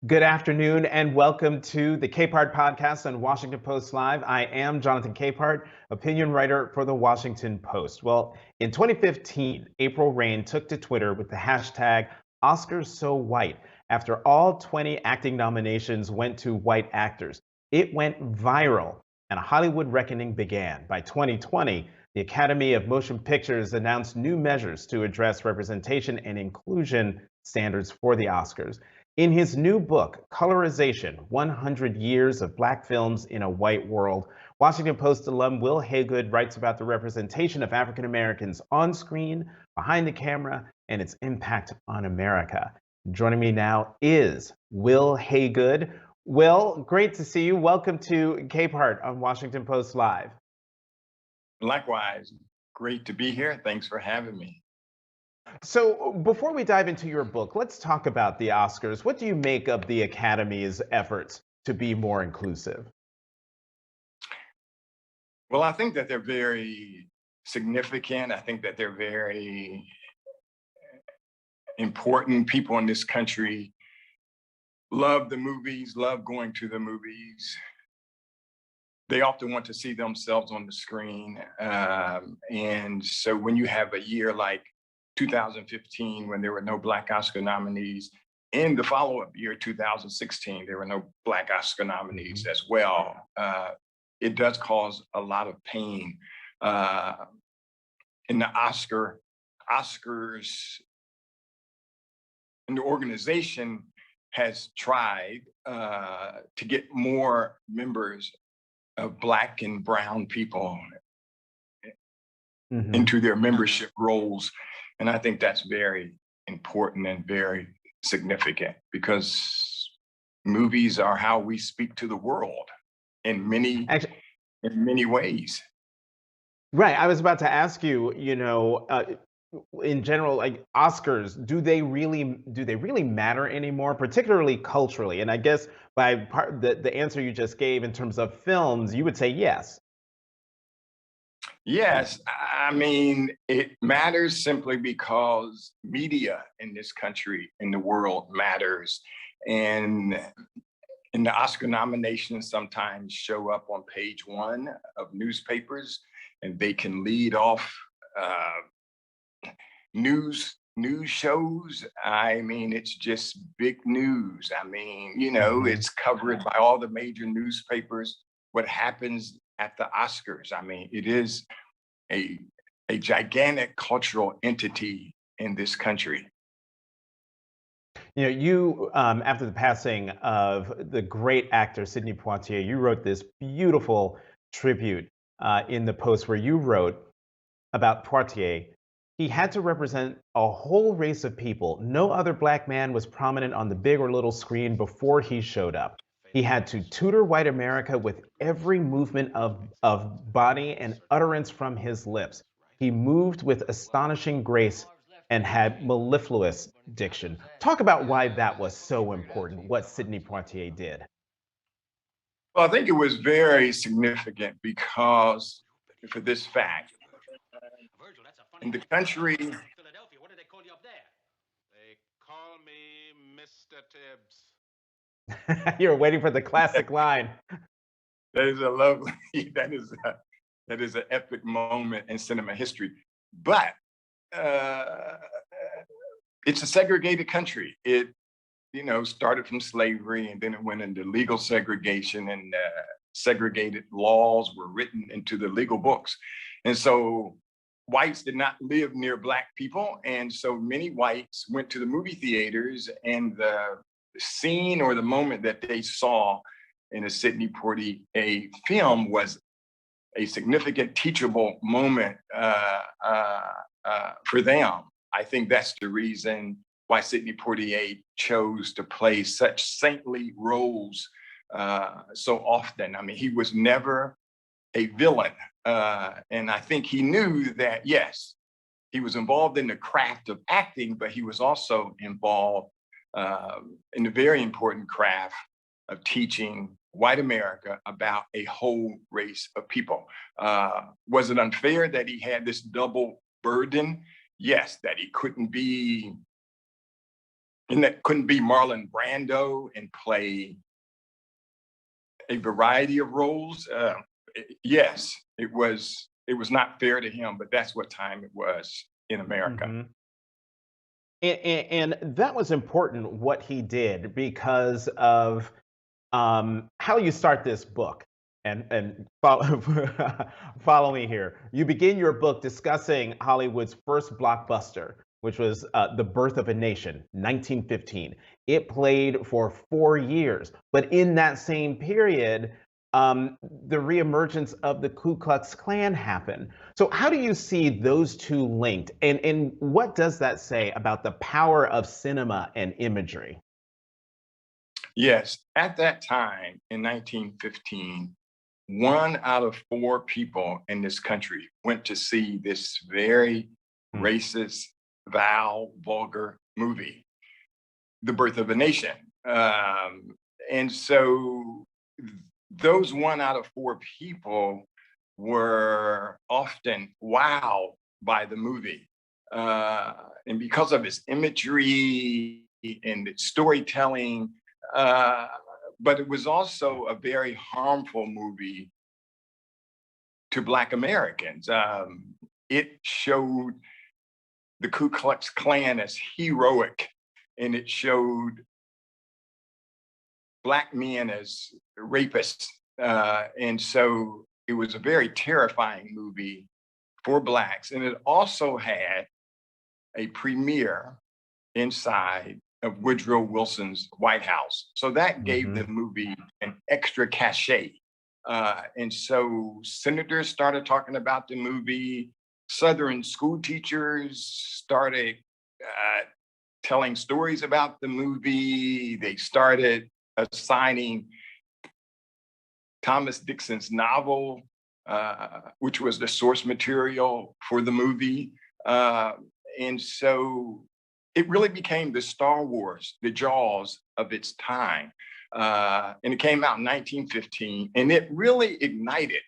Good afternoon and welcome to the Capehart podcast on Washington Post Live. I am Jonathan Capehart, opinion writer for the Washington Post. Well, in 2015, April Reign took to Twitter with the hashtag #OscarsSoWhite after all 20 acting nominations went to white actors. It went viral and a Hollywood reckoning began. By 2020, the Academy of Motion Pictures announced new measures to address representation and inclusion standards for the Oscars. In his new book, Colorization: 100 Years of Black Films in a White World, Washington Post alum Wil Haygood writes about the representation of African Americans on screen, behind the camera, and its impact on America. Joining me now is Wil Haygood. Wil, great to see you. Welcome to Capehart on Washington Post Live. Likewise, great to be here. Thanks for having me. So before we dive into your book, let's talk about the Oscars. What do you make of the Academy's efforts to be more inclusive? Well, I think that they're very significant. I think that they're very important. People in this country love the movies, love going to the movies. They often want to see themselves on the screen. And so when you have a year like 2015, when there were no Black Oscar nominees, in the follow-up year, 2016, there were no Black Oscar nominees as well. It does cause a lot of pain. In the Oscars, and the organization has tried to get more members of Black and brown people into their membership roles. And I think that's very important and very significant because movies are how we speak to the world in many ways. Right. I was about to ask you, in general, like Oscars, do they really matter anymore, particularly culturally? And I guess by the answer you just gave in terms of films, you would say yes. Yes, I mean, it matters simply because media in this country, in the world matters. And the Oscar nominations sometimes show up on page one of newspapers, and they can lead off news shows. I mean, it's just big news. I mean, it's covered by all the major newspapers. What happens at the Oscars? I mean, it is a gigantic cultural entity in this country. You after the passing of the great actor Sidney Poitier, you wrote this beautiful tribute in the Post where you wrote about Poitier. He had to represent a whole race of people. No other Black man was prominent on the big or little screen before he showed up. He had to tutor white America with every movement of body and utterance from his lips. He moved with astonishing grace and had mellifluous diction. Talk about why that was so important, what Sidney Poitier did. Well, I think it was very significant because for this fact, in the country, Philadelphia, what do they call you up there? They call me Mr. Tibbs. You're waiting for the classic line. that is a lovely, that is an epic moment in cinema history. But it's a segregated country. It, started from slavery and then it went into legal segregation and segregated laws were written into the legal books. And so whites did not live near Black people. And so many whites went to the movie theaters and the scene or the moment that they saw in a Sidney Poitier film was a significant teachable moment for them. I think that's the reason why Sidney Poitier chose to play such saintly roles so often. I mean, he was never a villain. And I think he knew that, yes, he was involved in the craft of acting, but he was also involved in the very important craft of teaching white America about a whole race of people. Was it unfair that he had this double burden? Yes, that he couldn't be And that couldn't be Marlon Brando and play a variety of roles. Yes, it was not fair to him, but that's what time it was in America. Mm-hmm. And that was important what he did because of how you start this book. And follow, follow me here. You begin your book discussing Hollywood's first blockbuster, which was The Birth of a Nation, 1915. It played for 4 years, but in that same period, the reemergence of the Ku Klux Klan happened. So how do you see those two linked? And what does that say about the power of cinema and imagery? Yes, at that time in 1915, 1 out of 4 people in this country went to see this very racist, vile, vulgar movie, The Birth of a Nation. And so those 1 out of 4 people were often wowed by the movie. And because of its imagery and its storytelling, but it was also a very harmful movie to Black Americans. It showed the Ku Klux Klan as heroic, and it showed Black men as rapists. And so it was a very terrifying movie for Blacks. And it also had a premiere inside of Woodrow Wilson's White House. So that gave the movie an extra cachet. And so senators started talking about the movie. Southern school teachers started telling stories about the movie. They started assigning Thomas Dixon's novel, which was the source material for the movie. And so it really became the Star Wars, the Jaws of its time. And it came out in 1915, and it really ignited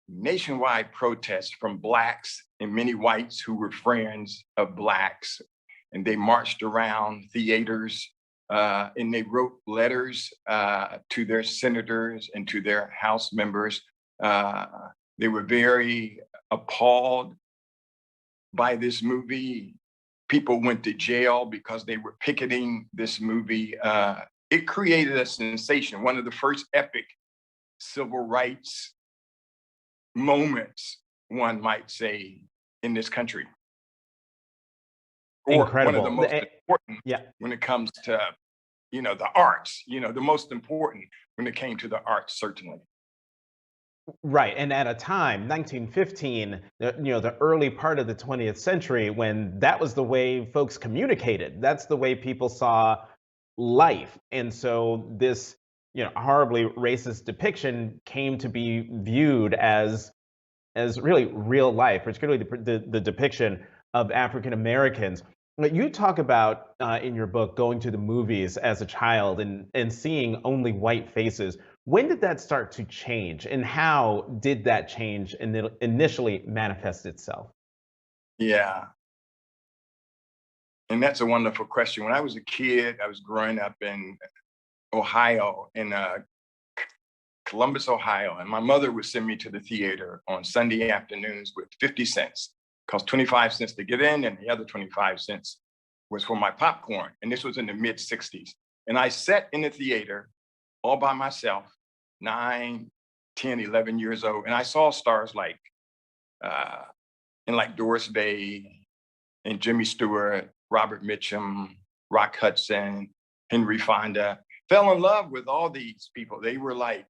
nationwide protests from Blacks and many whites who were friends of Blacks. And they marched around theaters and they wrote letters to their senators and to their House members. They were very appalled by this movie. People went to jail because they were picketing this movie. It created a sensation, one of the first epic civil rights moments, one might say, in this country. Or Incredible. One of the most important when it comes to, the arts, the most important when it came to the arts, certainly. Right, and at a time, 1915, the early part of the 20th century, when that was the way folks communicated, that's the way people saw life. And so this, horribly racist depiction came to be viewed as really real life, particularly the depiction of African Americans. You talk about in your book going to the movies as a child and seeing only white faces. When did that start to change, and how did that change initially manifest itself? Yeah. And that's a wonderful question. When I was a kid, I was growing up in Ohio, in Columbus, Ohio, and my mother would send me to the theater on Sunday afternoons with 50 cents. Cost 25 cents to get in, and the other 25 cents was for my popcorn. And this was in the mid 60s. And I sat in the theater all by myself, 9, 10, 11 years old. And I saw stars like Doris Day and Jimmy Stewart, Robert Mitchum, Rock Hudson, Henry Fonda. Fell in love with all these people. They were like,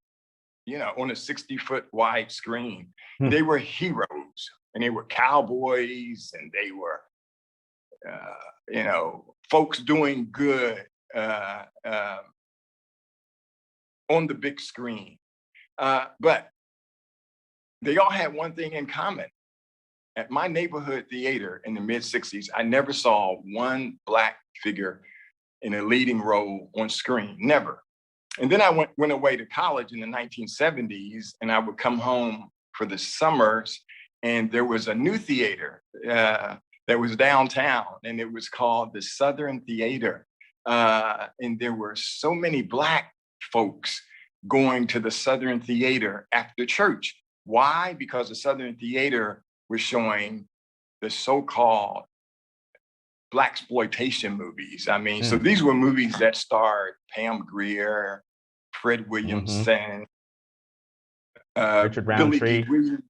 on a 60-foot wide screen. They were heroes, and they were cowboys, and they were, folks doing good on the big screen. But they all had one thing in common. At my neighborhood theater in the mid 60s, I never saw one Black figure in a leading role on screen, never. And then I went away to college in the 1970s, and I would come home for the summers, and there was a new theater that was downtown, and it was called the Southern Theater. And there were so many Black folks going to the Southern Theater after church. Why? Because the Southern Theater was showing the so-called Blaxploitation movies. I mean, so these were movies that starred Pam Grier, Fred Williamson, Richard Billy Roundtree. Dee Williams,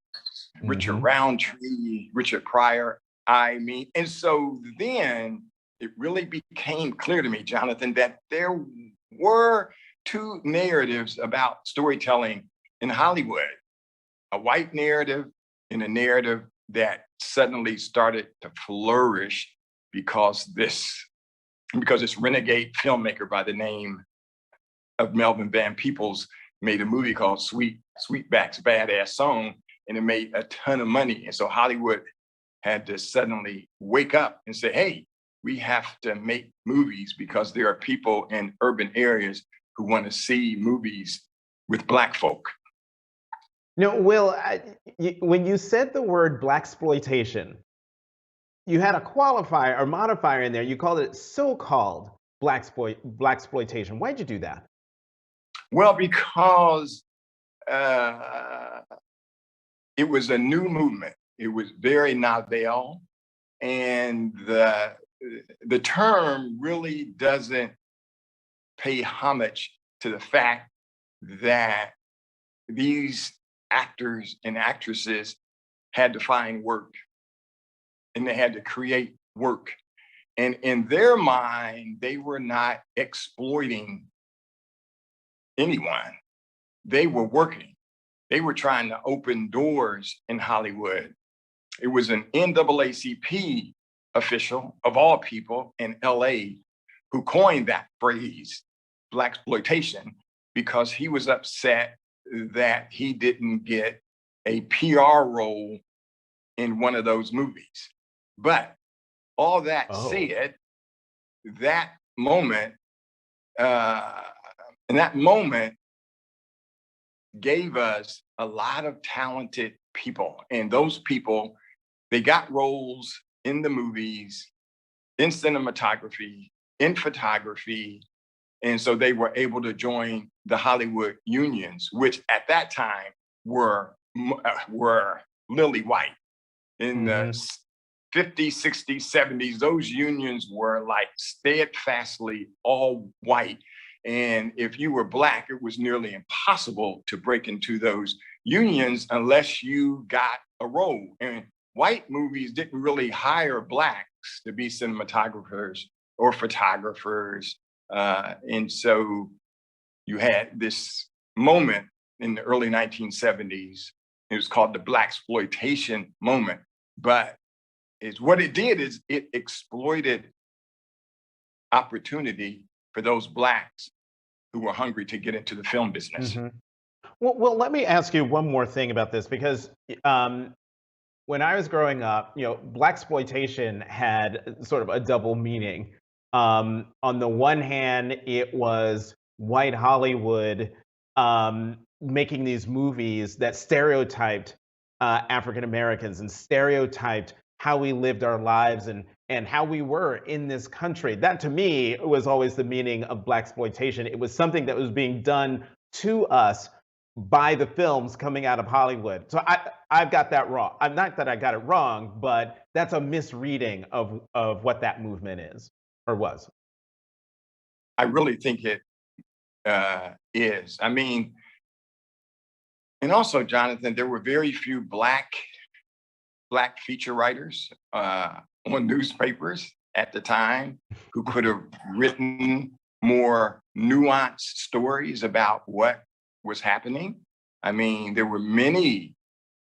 Richard Roundtree, Richard Pryor. I mean, and so then it really became clear to me, Jonathan, that there were two narratives about storytelling in Hollywood: a white narrative and a narrative that suddenly started to flourish because this renegade filmmaker by the name of Melvin Van Peebles made a movie called Sweetback's Badass Song, and it made a ton of money. And so Hollywood had to suddenly wake up and say, hey, we have to make movies because there are people in urban areas who want to see movies with Black folk. No, Wil, when you said the word Blaxploitation, you had a qualifier or modifier in there. You called it so-called Blaxploitation. Why'd you do that? Well, because it was a new movement. It was very novel, and the term really doesn't pay homage to the fact that these actors and actresses had to find work and they had to create work. And in their mind, they were not exploiting anyone. They were working. They were trying to open doors in Hollywood. It was an NAACP official of all people in LA who coined that phrase, Blaxploitation, because he was upset that he didn't get a PR role in one of those movies. But all that said, that moment, and that moment gave us a lot of talented people. And those people, they got roles in the movies, in cinematography, in photography. And so they were able to join the Hollywood unions, which at that time were lily white. In the 50s, 60s, 70s, those unions were like steadfastly all white. And if you were Black, it was nearly impossible to break into those unions unless you got a role. And white movies didn't really hire Blacks to be cinematographers or photographers. And so you had this moment in the early 1970s. It was called the Blaxploitation moment. But what it did is it exploited opportunity for those Blacks who were hungry to get into the film business. Well, let me ask you one more thing about this, because when I was growing up, Blaxploitation had sort of a double meaning. On the one hand, it was white Hollywood making these movies that stereotyped African Americans and stereotyped how we lived our lives and how we were in this country. That, to me, was always the meaning of Blaxploitation. It was something that was being done to us by the films coming out of Hollywood. So I've got that wrong. I'm not that I got it wrong, but that's a misreading of what that movement is or was. I really think it is. I mean, and also, Jonathan, there were very few Black feature writers on newspapers at the time who could have written more nuanced stories about what was happening. I mean, there were many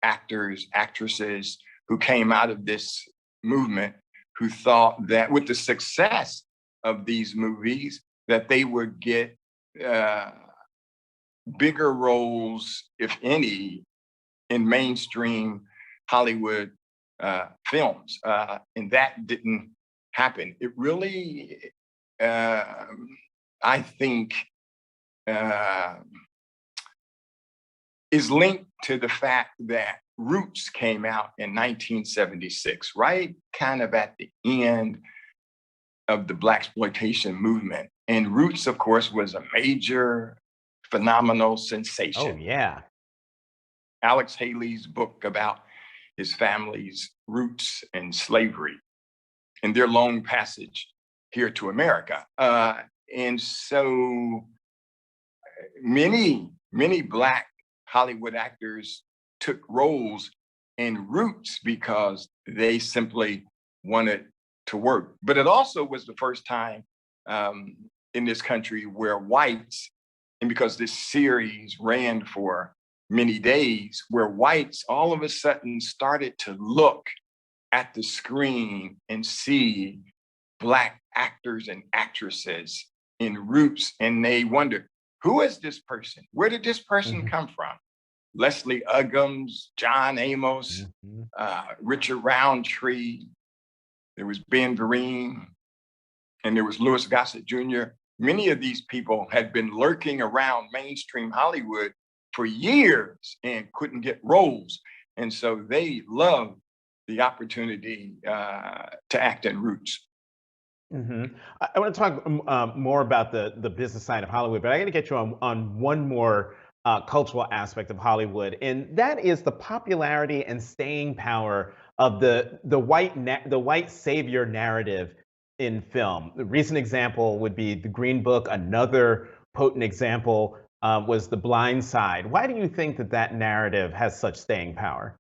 actors, actresses who came out of this movement who thought that with the success of these movies, that they would get bigger roles, if any, in mainstream Hollywood films. And that didn't happen. It really, I think, is linked to the fact that Roots came out in 1976, right? Kind of at the end of the Blaxploitation movement. And Roots, of course, was a major, phenomenal sensation. Oh, yeah. Alex Haley's book about his family's roots and slavery and their long passage here to America. And so many Black Hollywood actors took roles in Roots because they simply wanted to work. But it also was the first time in this country where whites, and because this series ran for many days, where whites all of a sudden started to look at the screen and see Black actors and actresses in Roots, and they wondered, who is this person? Where did this person come from? Leslie Uggams, John Amos, Richard Roundtree, there was Ben Vereen, and there was Louis Gossett Jr. Many of these people had been lurking around mainstream Hollywood for years and couldn't get roles. And so they loved the opportunity to act in Roots. I want to talk more about the business side of Hollywood, but I got to get you on one more cultural aspect of Hollywood, and that is the popularity and staying power of the white savior narrative in film. The recent example would be The Green Book. Another potent example was The Blind Side. Why do you think that narrative has such staying power?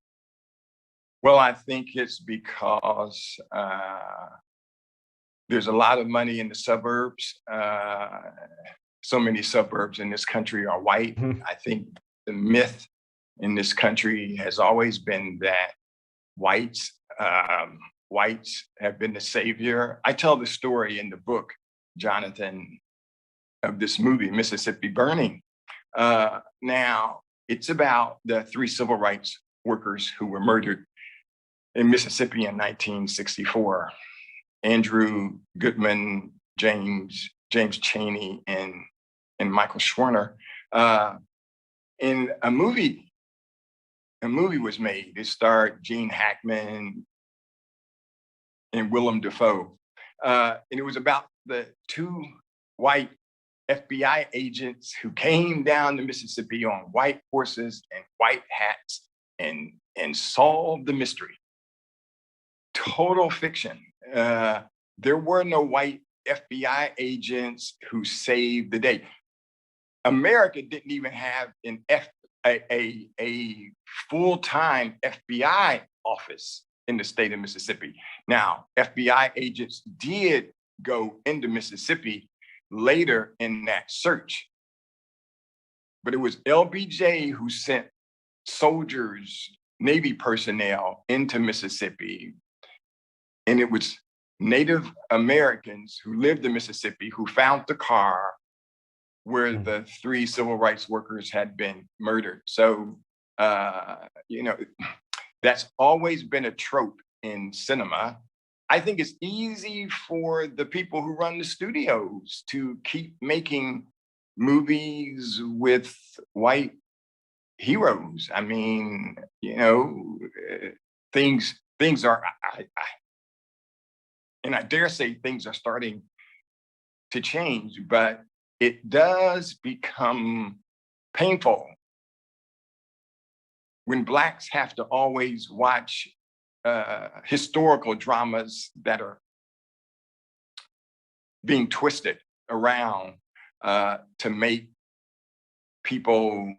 Well, I think it's because there's a lot of money in the suburbs. So many suburbs in this country are white. I think the myth in this country has always been that whites have been the savior. I tell the story in the book, Jonathan, of this movie, Mississippi Burning. Now, it's about the 3 civil rights workers who were murdered in Mississippi in 1964. Andrew Goodman, James Chaney, and Michael Schwerner. And a movie was made. It starred Gene Hackman and Willem Dafoe. And it was about the 2 white FBI agents who came down the Mississippi on white horses and white hats and solved the mystery. Total fiction. There were no white FBI agents who saved the day. America didn't even have a full-time FBI office in the state of Mississippi. Now, FBI agents did go into Mississippi later in that search, but it was LBJ who sent soldiers, Navy personnel into Mississippi, and it was Native Americans who lived in Mississippi who found the car where the 3 civil rights workers had been murdered. So, that's always been a trope in cinema. I think it's easy for the people who run the studios to keep making movies with white heroes. I mean, things are, and I dare say things are starting to change, but it does become painful when Blacks have to always watch historical dramas that are being twisted around to make people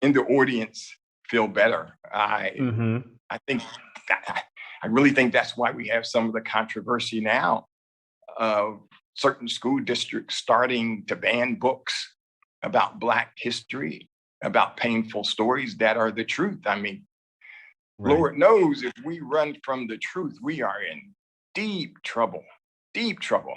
in the audience feel better. I really think that's why we have some of the controversy now of certain school districts starting to ban books about Black history, about painful stories that are the truth. I mean, Lord knows if we run from the truth, we are in deep trouble, deep trouble.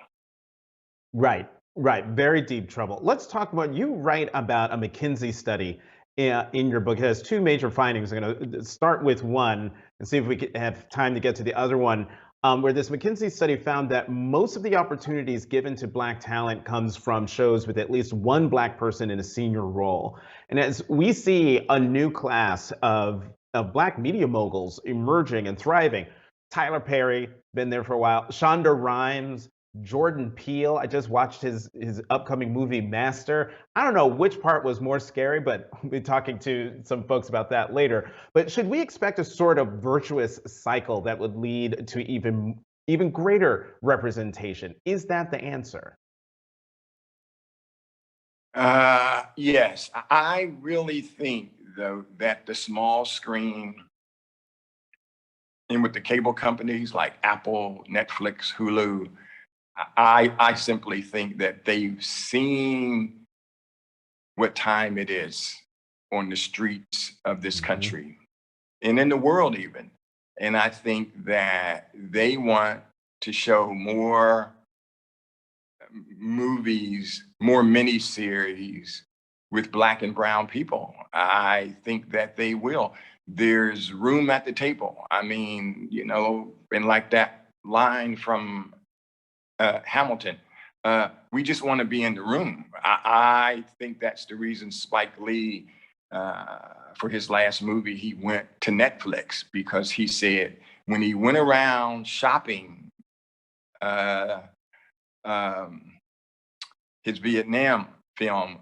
Right, very deep trouble. Let's talk about, you write about a McKinsey study in your book. It has 2 major findings. I'm going to start with one and see if we have time to get to the other one, where this McKinsey study found that most of the opportunities given to Black talent comes from shows with at least 1 Black person in a senior role. And as we see a new class of Black media moguls emerging and thriving, Tyler Perry, been there for a while. Shonda Rhimes, Jordan Peele. I just watched his upcoming movie Master. I don't know which part was more scary, but we'll be talking to some folks about that later. But should we expect a sort of virtuous cycle that would lead to even greater representation? Is that the answer? Yes, I really think though that the small screen and with the cable companies like Apple, Netflix, Hulu, I simply think that they've seen what time it is on the streets of this Mhm. country and in the world even. And I think that they want to show more movies, more miniseries with Black and brown people. I think that they will. There's room at the table. I mean, and like that line from Hamilton, we just want to be in the room. I think that's the reason Spike Lee, for his last movie, he went to Netflix because he said when he went around shopping, uh, um, his Vietnam film,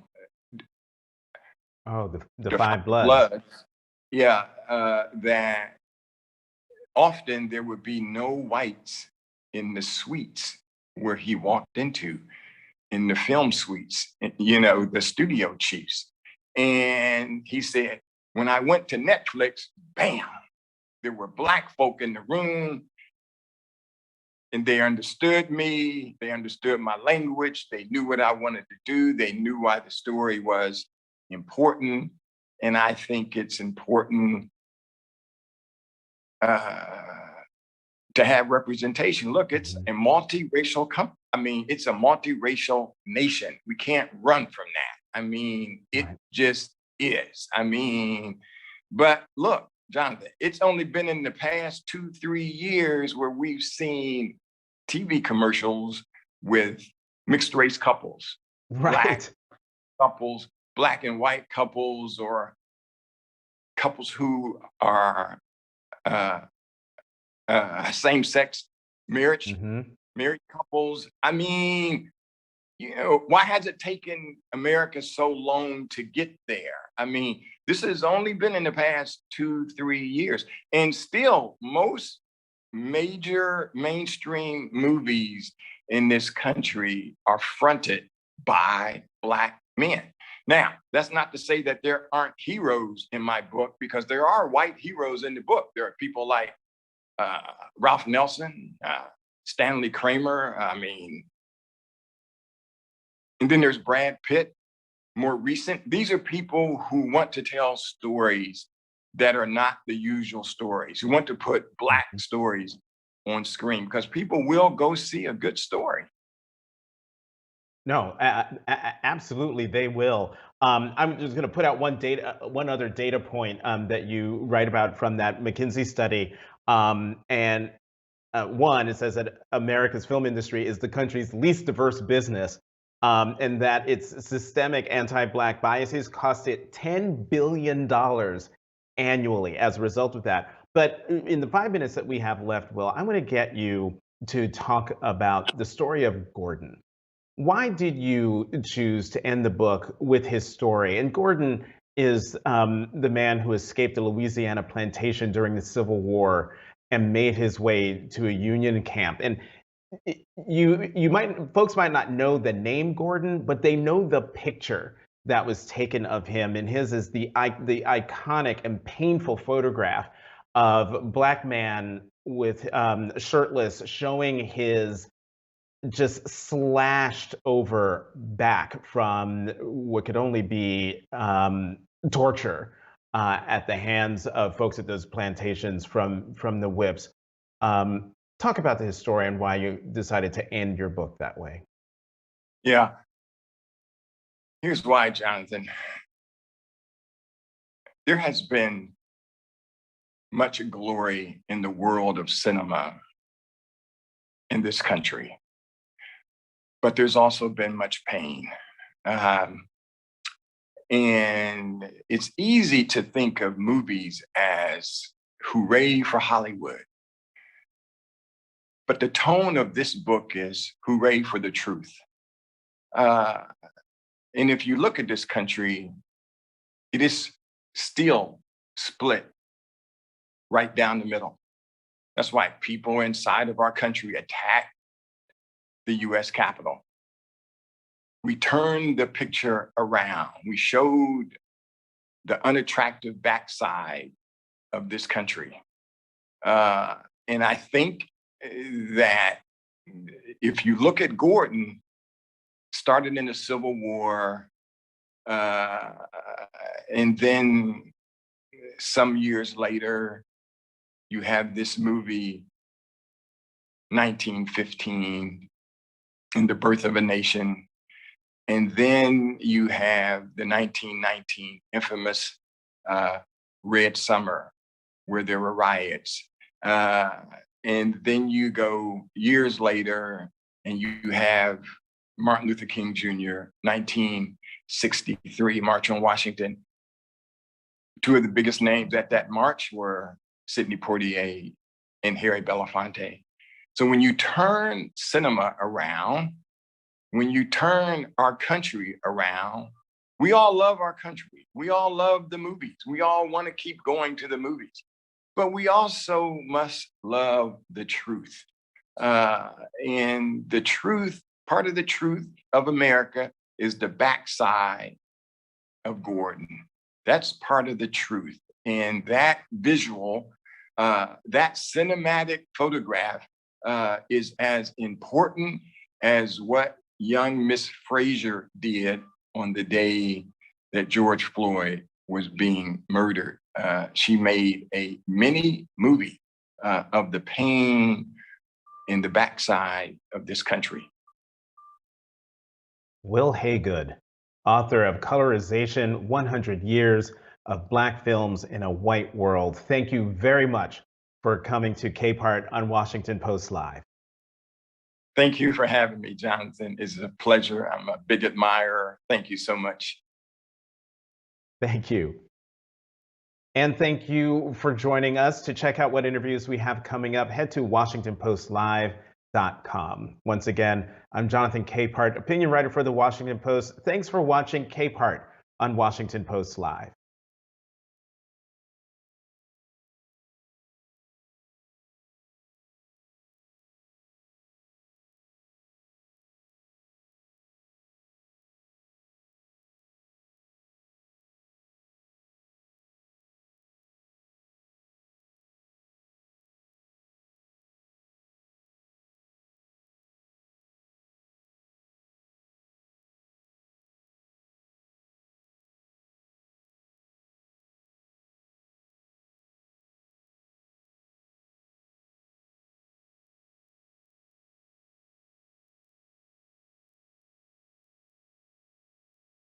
Oh, the The Five Five Bloods. Bloods, yeah, that often there would be no whites in the suites where he walked into, in the film suites, the studio chiefs. And he said, when I went to Netflix, bam, there were Black folk in the room and they understood me. They understood my language. They knew what I wanted to do. They knew why the story was important. And I think it's important to have representation. Look, it's Mhm. a multiracial it's a multiracial nation. We can't run from that. I mean, it Right. just is. But look, Jonathan, it's only been in the past 2, 3 years where we've seen TV commercials with mixed race couples, Black Right. couples, Black and white couples, or couples who are uh, same sex marriage, Mhm. married couples. Why has it taken America so long to get there? This has only been in the past 2, 3 years. And still, most major mainstream movies in this country are fronted by Black men. Now, that's not to say that there aren't heroes in my book, because there are white heroes in the book. There are people like uh, Ralph Nelson, Stanley Kramer. And then there's Brad Pitt, more recent. These are people who want to tell stories that are not the usual stories, who want to put Black Mhm. stories on screen because people will go see a good story. No, absolutely, they will. I'm just going to put out one other data point that you write about from that McKinsey study. And one, it says that America's film industry is the country's least diverse business, and that its systemic anti-Black biases cost it $10 billion annually as a result of that. But in the 5 minutes that we have left, Will, I'm going to get you to talk about the story of Gordon. Why did you choose to end the book with his story? And Gordon is the man who escaped a Louisiana plantation during the Civil War and made his way to a Union camp. And folks might not know the name Gordon, but they know the picture that was taken of him. And his is the iconic and painful photograph of Black man with shirtless, showing his just slashed over back from what could only be torture at the hands of folks at those plantations from the whips. Talk about the historian, why you decided to end your book that way. Yeah, here's why, Jonathan. There has been much glory in the world of cinema in this country, but there's also been much pain. Um, and it's easy to think of movies as hooray for Hollywood. But the tone of this book is hooray for the truth. And if you look at this country, it is still split right down the middle. That's why people inside of our country attack the US Capitol. We turned the picture around. We showed the unattractive backside of this country. And I think that if you look at Gordon, started in the Civil War, and then some years later, you have this movie, 1915, and the Birth of a Nation. And then you have the 1919 infamous Red Summer, where there were riots. And then you go years later and you have Martin Luther King Jr., 1963, March on Washington. Two of the biggest names at that march were Sidney Poitier and Harry Belafonte. So when you turn cinema around, when you turn our country around, we all love our country. We all love the movies. We all want to keep going to the movies. But we also must love the truth. And the truth, part of the truth of America is the backside of Gordon. That's part of the truth. And that visual, that cinematic photograph is as important as what young Miss Frazier did on the day that George Floyd was being murdered. She made a mini movie of the pain in the backside of this country. Wil Haygood, author of Colorization, 100 Years of Black Films in a White World. Thank you very much for coming to Capehart on Washington Post Live. Thank you for having me, Jonathan. It's a pleasure. I'm a big admirer. Thank you so much. Thank you. And thank you for joining us. To check out what interviews we have coming up, head to WashingtonPostLive.com. Once again, I'm Jonathan Capehart, opinion writer for the Washington Post. Thanks for watching Capehart on Washington Post Live.